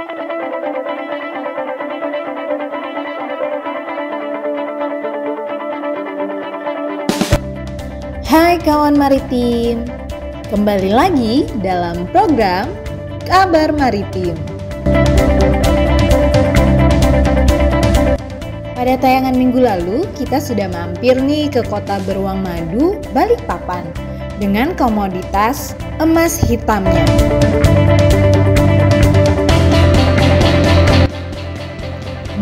Hai kawan maritim, kembali lagi dalam program Kabar Maritim. Pada tayangan minggu lalu, kita sudah mampir nih ke kota beruang madu, Balikpapan, dengan komoditas emas hitamnya.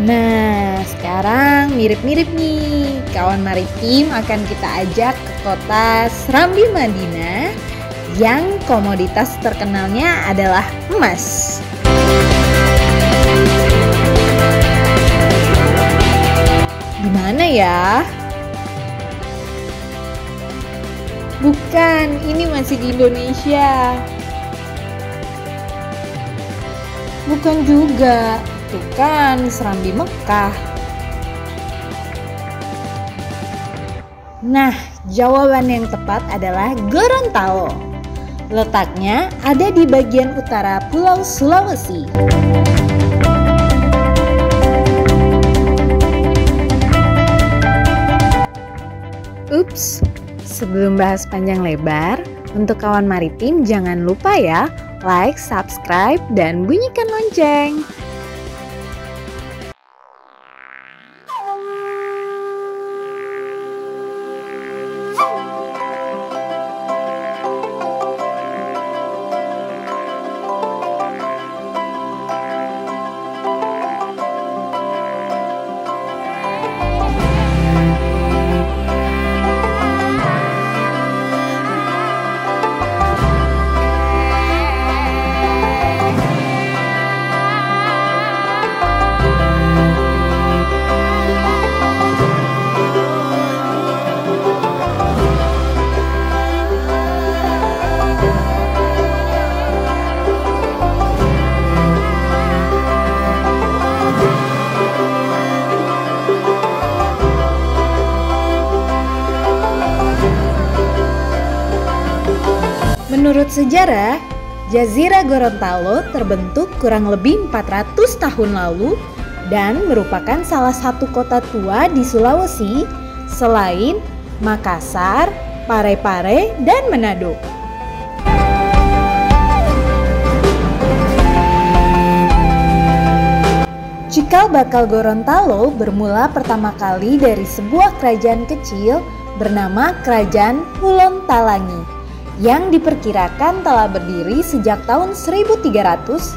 Nah, sekarang mirip-mirip nih, kawan maritim akan kita ajak ke kota Serambi Madinah yang komoditas terkenalnya adalah emas. Gimana ya? Bukan, ini masih di Indonesia. Bukan juga, itu kan Serambi Mekah. Nah, jawaban yang tepat adalah Gorontalo. Letaknya ada di bagian utara Pulau Sulawesi. Ups, sebelum bahas panjang lebar, untuk kawan maritim jangan lupa ya, like, subscribe, dan bunyikan lonceng. Menurut sejarah, Jazirah Gorontalo terbentuk kurang lebih 400 tahun lalu dan merupakan salah satu kota tua di Sulawesi selain Makassar, Parepare, dan Manado. Cikal bakal Gorontalo bermula pertama kali dari sebuah kerajaan kecil bernama Kerajaan Hulon Talangi yang diperkirakan telah berdiri sejak tahun 1300,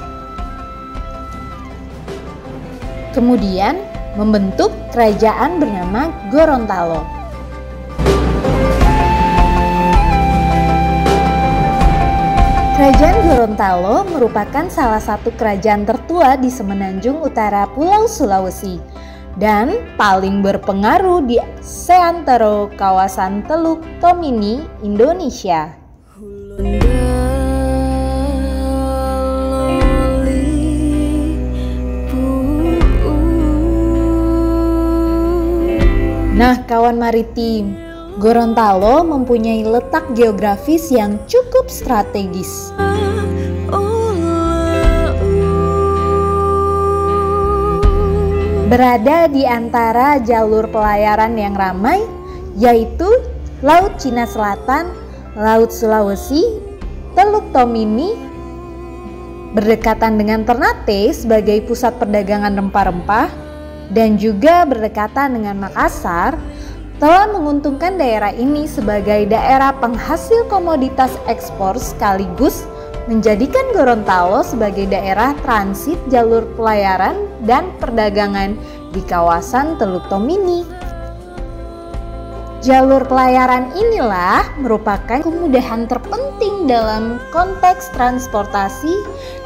kemudian membentuk kerajaan bernama Gorontalo. Kerajaan Gorontalo merupakan salah satu kerajaan tertua di semenanjung utara Pulau Sulawesi dan paling berpengaruh di seantero kawasan Teluk Tomini, Indonesia. Nah, kawan maritim, Gorontalo mempunyai letak geografis yang cukup strategis. Berada di antara jalur pelayaran yang ramai, yaitu Laut Cina Selatan, Laut Sulawesi, Teluk Tomini, berdekatan dengan Ternate sebagai pusat perdagangan rempah-rempah, dan juga berdekatan dengan Makassar, telah menguntungkan daerah ini sebagai daerah penghasil komoditas ekspor sekaligus menjadikan Gorontalo sebagai daerah transit jalur pelayaran dan perdagangan di kawasan Teluk Tomini. Jalur pelayaran inilah merupakan kemudahan terpenting dalam konteks transportasi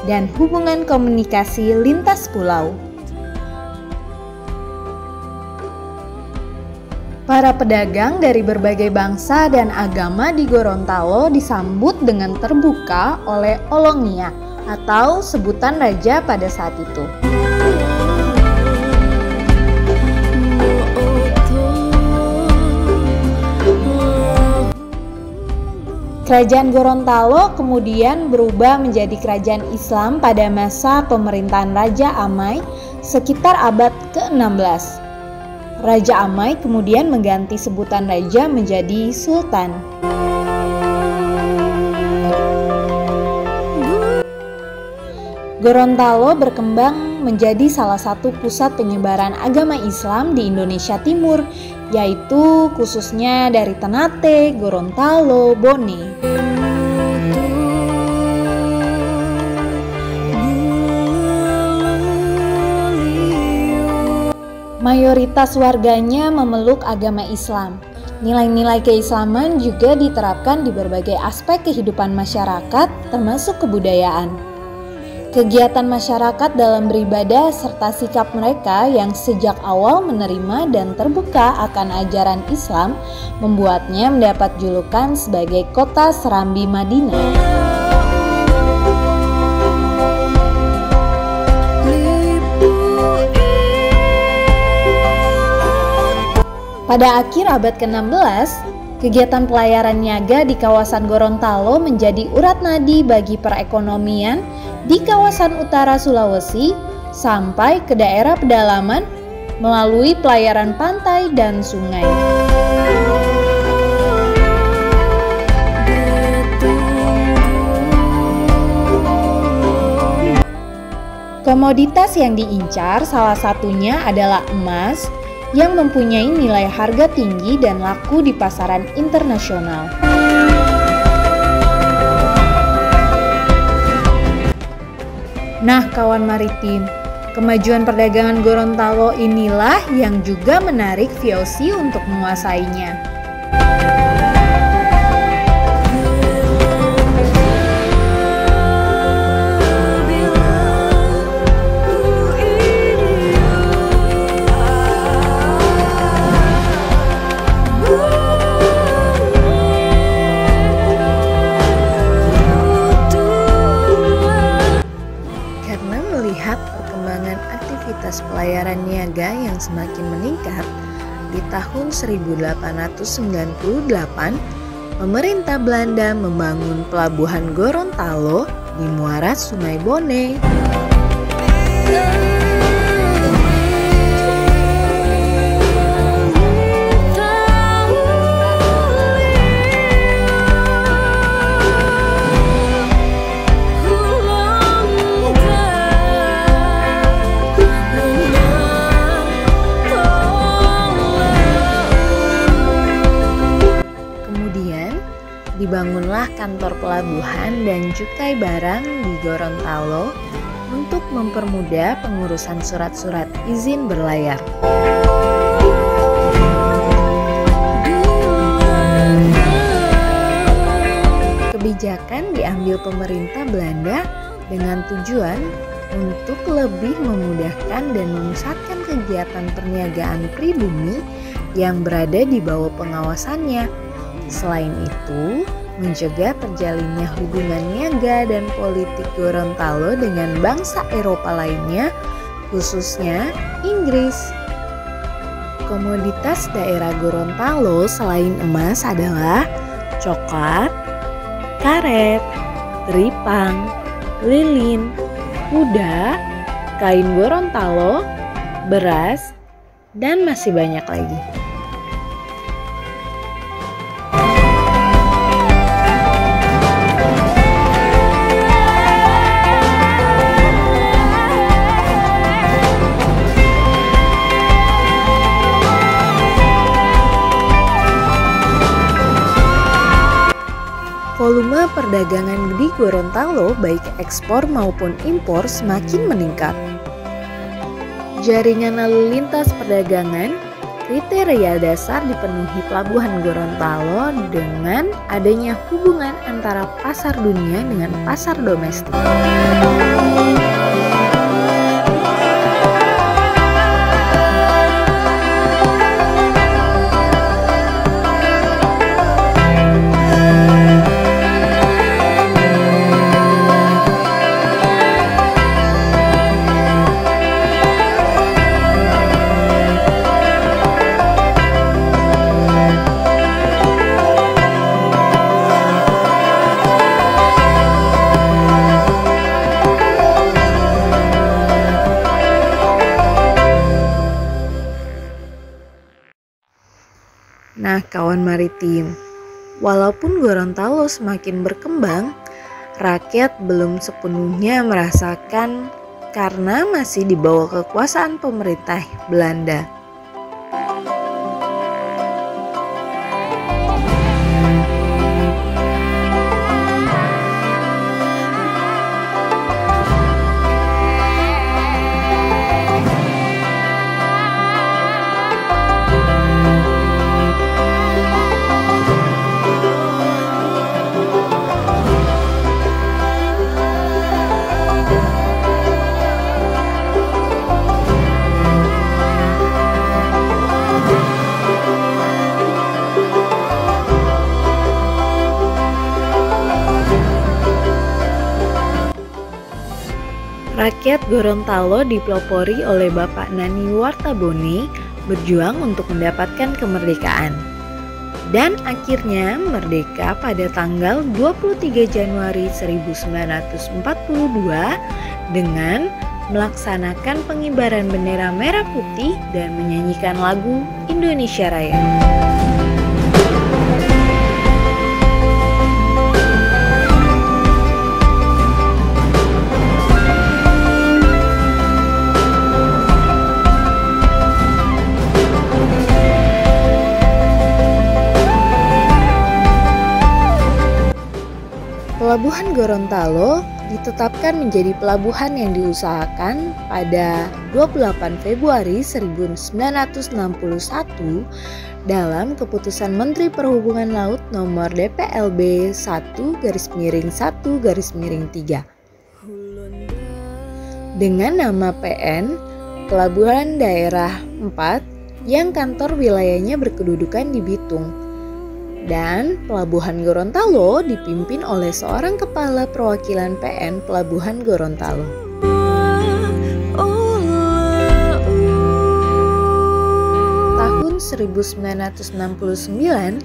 dan hubungan komunikasi lintas pulau. Para pedagang dari berbagai bangsa dan agama di Gorontalo disambut dengan terbuka oleh Olongia atau sebutan raja pada saat itu. Kerajaan Gorontalo kemudian berubah menjadi kerajaan Islam pada masa pemerintahan Raja Amai sekitar abad ke-16. Raja Amai kemudian mengganti sebutan raja menjadi sultan. Gorontalo berkembang menjadi salah satu pusat penyebaran agama Islam di Indonesia Timur, yaitu khususnya dari Ternate, Gorontalo, Bone. Mayoritas warganya memeluk agama Islam. Nilai-nilai keislaman juga diterapkan di berbagai aspek kehidupan masyarakat, termasuk kebudayaan. Kegiatan masyarakat dalam beribadah serta sikap mereka yang sejak awal menerima dan terbuka akan ajaran Islam membuatnya mendapat julukan sebagai kota Serambi Madinah. Pada akhir abad ke-16, kegiatan pelayaran niaga di kawasan Gorontalo menjadi urat nadi bagi perekonomian di kawasan utara Sulawesi sampai ke daerah pedalaman melalui pelayaran pantai dan sungai. Komoditas yang diincar salah satunya adalah emas yang mempunyai nilai harga tinggi dan laku di pasaran internasional. Nah, kawan maritim, kemajuan perdagangan Gorontalo inilah yang juga menarik VOC untuk menguasainya. Aktivitas pelayaran niaga yang semakin meningkat, di tahun 1898, pemerintah Belanda membangun pelabuhan Gorontalo di muara Sungai Bone. Dibangunlah kantor pelabuhan dan cukai barang di Gorontalo untuk mempermudah pengurusan surat-surat izin berlayar. Kebijakan diambil pemerintah Belanda dengan tujuan untuk lebih memudahkan dan memusatkan kegiatan perniagaan pribumi yang berada di bawah pengawasannya. Selain itu, mencegah terjalinnya hubungan niaga dan politik Gorontalo dengan bangsa Eropa lainnya, khususnya Inggris. Komoditas daerah Gorontalo selain emas adalah coklat, karet, teripang, lilin, kuda, kain Gorontalo, beras, dan masih banyak lagi. Volume perdagangan di Gorontalo baik ekspor maupun impor semakin meningkat. Jaringan lalu lintas perdagangan, kriteria dasar dipenuhi pelabuhan Gorontalo dengan adanya hubungan antara pasar dunia dengan pasar domestik. kawan maritim. Walaupun Gorontalo semakin berkembang, rakyat belum sepenuhnya merasakan karena masih di bawah kekuasaan pemerintah Belanda. Rakyat Gorontalo dipelopori oleh Bapak Nani Wartabone berjuang untuk mendapatkan kemerdekaan. Dan akhirnya merdeka pada tanggal 23 Januari 1942 dengan melaksanakan pengibaran bendera merah putih dan menyanyikan lagu Indonesia Raya. Pelabuhan Gorontalo ditetapkan menjadi pelabuhan yang diusahakan pada 28 Februari 1961 dalam keputusan Menteri Perhubungan Laut nomor DPLB 1/1/3 dengan nama PN Pelabuhan Daerah 4 yang kantor wilayahnya berkedudukan di Bitung. Dan Pelabuhan Gorontalo dipimpin oleh seorang kepala perwakilan PN Pelabuhan Gorontalo. Tahun 1969,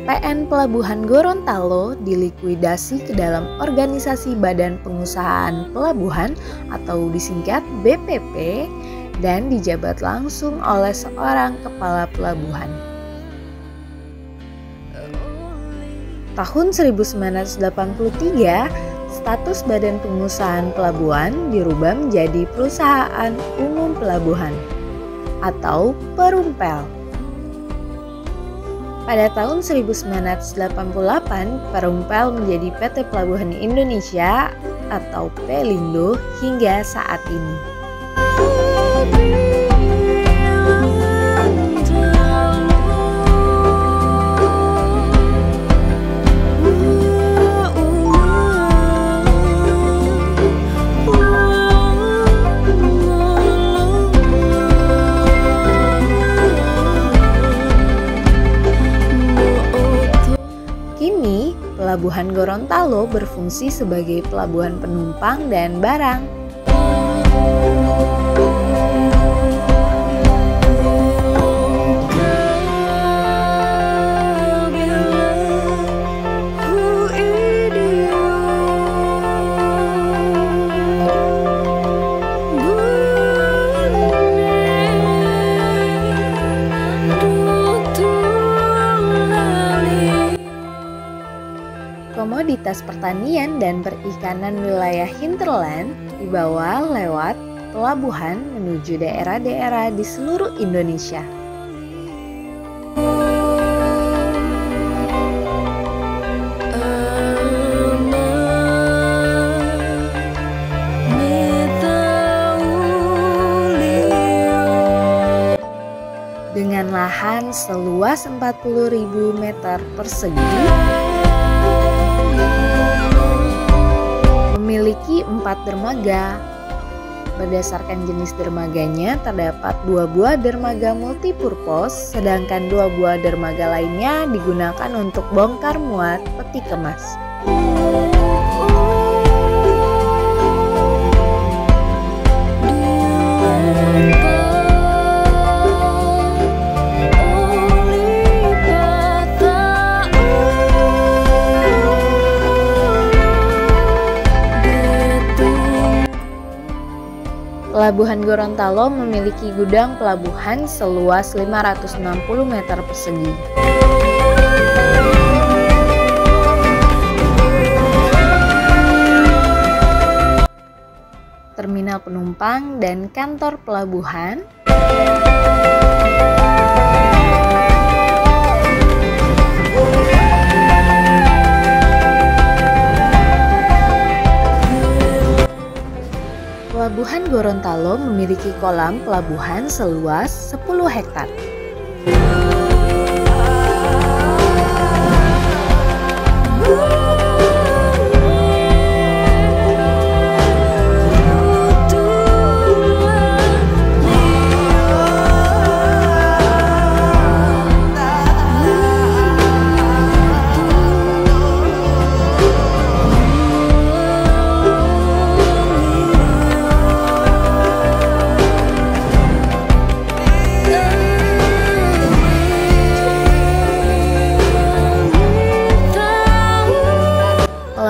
PN Pelabuhan Gorontalo dilikuidasi ke dalam Organisasi Badan Pengusahaan Pelabuhan atau disingkat BPP dan dijabat langsung oleh seorang kepala pelabuhan. Tahun 1983, status Badan Pengusahaan Pelabuhan dirubah menjadi Perusahaan Umum Pelabuhan atau Perumpel. Pada tahun 1988, Perumpel menjadi PT Pelabuhan Indonesia atau Pelindo hingga saat ini. Pelabuhan Gorontalo berfungsi sebagai pelabuhan penumpang dan barang. Komoditas pertanian dan perikanan wilayah hinterland dibawa lewat pelabuhan menuju daerah-daerah di seluruh Indonesia. Dengan lahan seluas 40.000 meter persegi, memiliki 4 dermaga. Berdasarkan jenis dermaganya terdapat 2 buah dermaga multipurpose, sedangkan 2 buah dermaga lainnya digunakan untuk bongkar muat peti kemas. Pelabuhan Gorontalo memiliki gudang pelabuhan seluas 560 meter persegi. terminal penumpang dan kantor pelabuhan. Pelabuhan Gorontalo memiliki kolam pelabuhan seluas 10 hektar.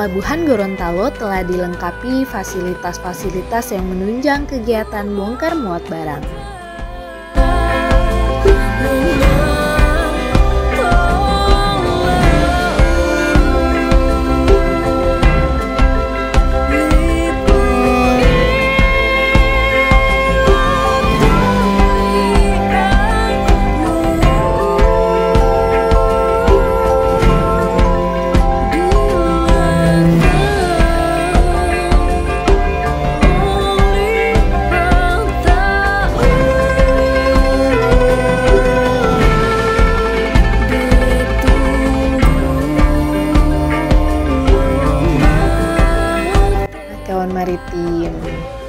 Pelabuhan Gorontalo telah dilengkapi fasilitas-fasilitas yang menunjang kegiatan bongkar muat barang. Kawan maritim,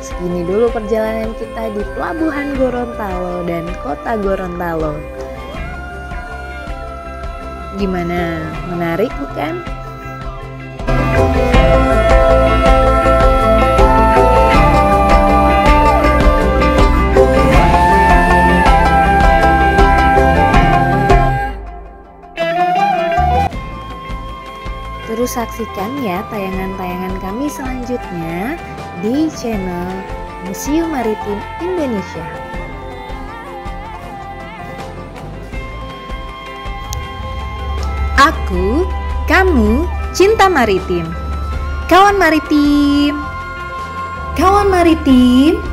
segini dulu perjalanan kita di Pelabuhan Gorontalo dan Kota Gorontalo. Gimana? Menarik bukan? Terus saksikan ya tayangan-tayangan kami selanjutnya di channel Museum Maritim Indonesia. Aku, kamu, cinta maritim. Kawan maritim. Kawan maritim.